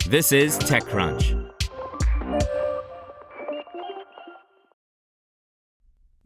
This is TechCrunch.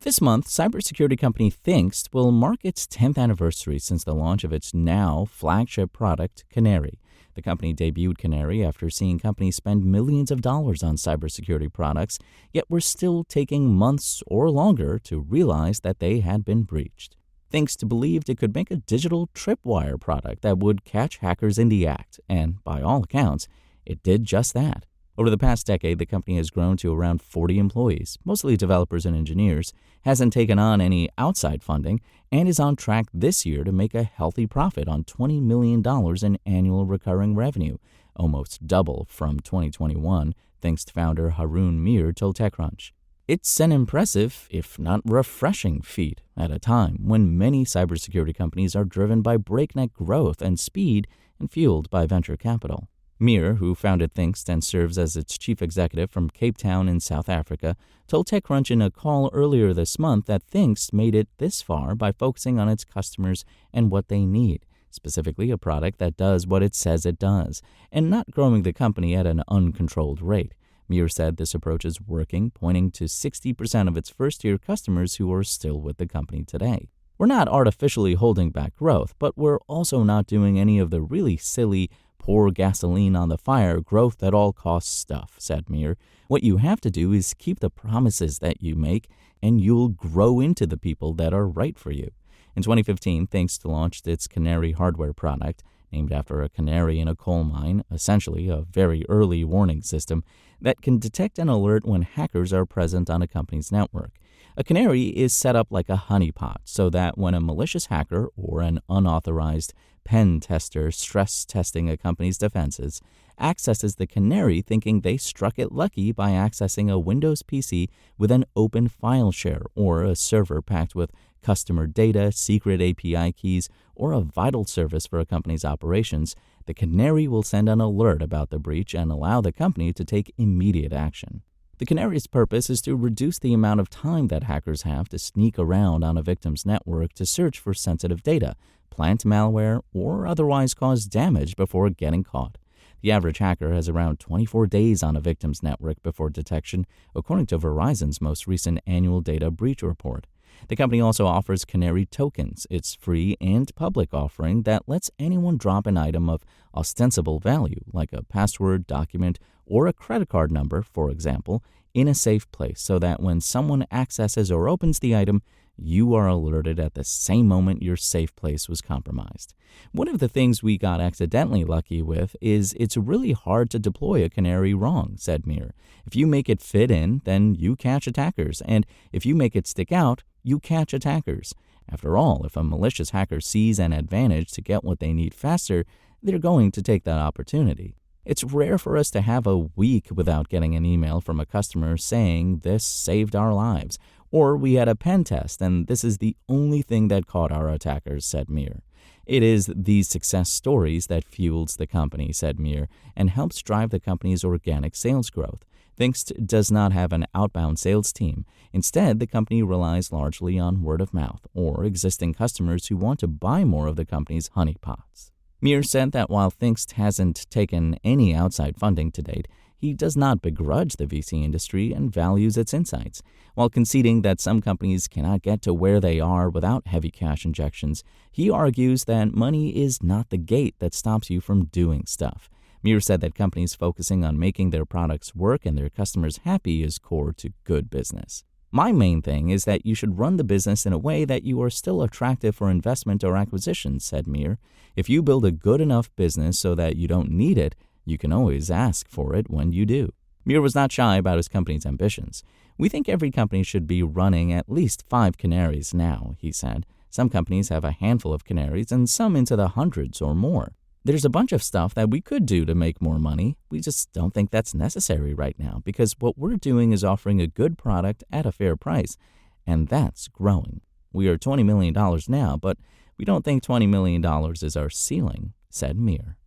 This month, cybersecurity company Thinkst will mark its 10th anniversary since the launch of its now flagship product, Canary. The company debuted Canary after seeing companies spend millions of dollars on cybersecurity products, yet were still taking months or longer to realize that they had been breached. Thinkst believed it could make a digital tripwire product that would catch hackers in the act, and by all accounts, it did just that. Over the past decade, the company has grown to around 40 employees, mostly developers and engineers, hasn't taken on any outside funding, and is on track this year to make a healthy profit on $20 million in annual recurring revenue, almost double from 2021, Thinkst founder Haroon Mir told TechCrunch. It's an impressive, if not refreshing, feat at a time when many cybersecurity companies are driven by breakneck growth and speed and fueled by venture capital. Mir, who founded Thinkst and serves as its chief executive from Cape Town in South Africa, told TechCrunch in a call earlier this month that Thinkst made it this far by focusing on its customers and what they need, specifically a product that does what it says it does, and not growing the company at an uncontrolled rate. Mir said this approach is working, pointing to 60% of its first-year customers who are still with the company today. We're not artificially holding back growth, but we're also not doing any of the really silly, pour gasoline on the fire growth at all costs stuff, said Mir. What you have to do is keep the promises that you make, and you'll grow into the people that are right for you. In 2015, Thinkst launched its Canary hardware product, named after a canary in a coal mine, essentially a very early warning system that can detect and alert when hackers are present on a company's network. A canary is set up like a honeypot so that when a malicious hacker or an unauthorized pen tester stress testing a company's defenses accesses the canary thinking they struck it lucky by accessing a Windows PC with an open file share or a server packed with customer data, secret API keys, or a vital service for a company's operations, the canary will send an alert about the breach and allow the company to take immediate action. The canary's purpose is to reduce the amount of time that hackers have to sneak around on a victim's network to search for sensitive data, plant malware, or otherwise cause damage before getting caught. The average hacker has around 24 days on a victim's network before detection, according to Verizon's most recent annual data breach report. The company also offers Canary Tokens, its free and public offering that lets anyone drop an item of ostensible value, like a password, document, or a credit card number, for example, in a safe place so that when someone accesses or opens the item, you are alerted at the same moment your safe place was compromised. One of the things we got accidentally lucky with is it's really hard to deploy a canary wrong, said Mir. If you make it fit in, then you catch attackers, and if you make it stick out, you catch attackers. After all, if a malicious hacker sees an advantage to get what they need faster, they're going to take that opportunity. It's rare for us to have a week without getting an email from a customer saying this saved our lives, or we had a pen test and this is the only thing that caught our attackers, said Mir. It is these success stories that fuels the company, said Mir, and helps drive the company's organic sales growth. Thinkst does not have an outbound sales team. Instead, the company relies largely on word of mouth or existing customers who want to buy more of the company's honeypots. Mir said that while Thinkst hasn't taken any outside funding to date, he does not begrudge the VC industry and values its insights. While conceding that some companies cannot get to where they are without heavy cash injections, he argues that money is not the gate that stops you from doing stuff. Mir said that companies focusing on making their products work and their customers happy is core to good business. My main thing is that you should run the business in a way that you are still attractive for investment or acquisition, said Mir. If you build a good enough business so that you don't need it, you can always ask for it when you do. Mir was not shy about his company's ambitions. We think every company should be running at least 5 canaries now, he said. Some companies have a handful of canaries and some into the hundreds or more. There's a bunch of stuff that we could do to make more money. We just don't think that's necessary right now because what we're doing is offering a good product at a fair price, and that's growing. We are $20 million now, but we don't think $20 million is our ceiling, said Mir.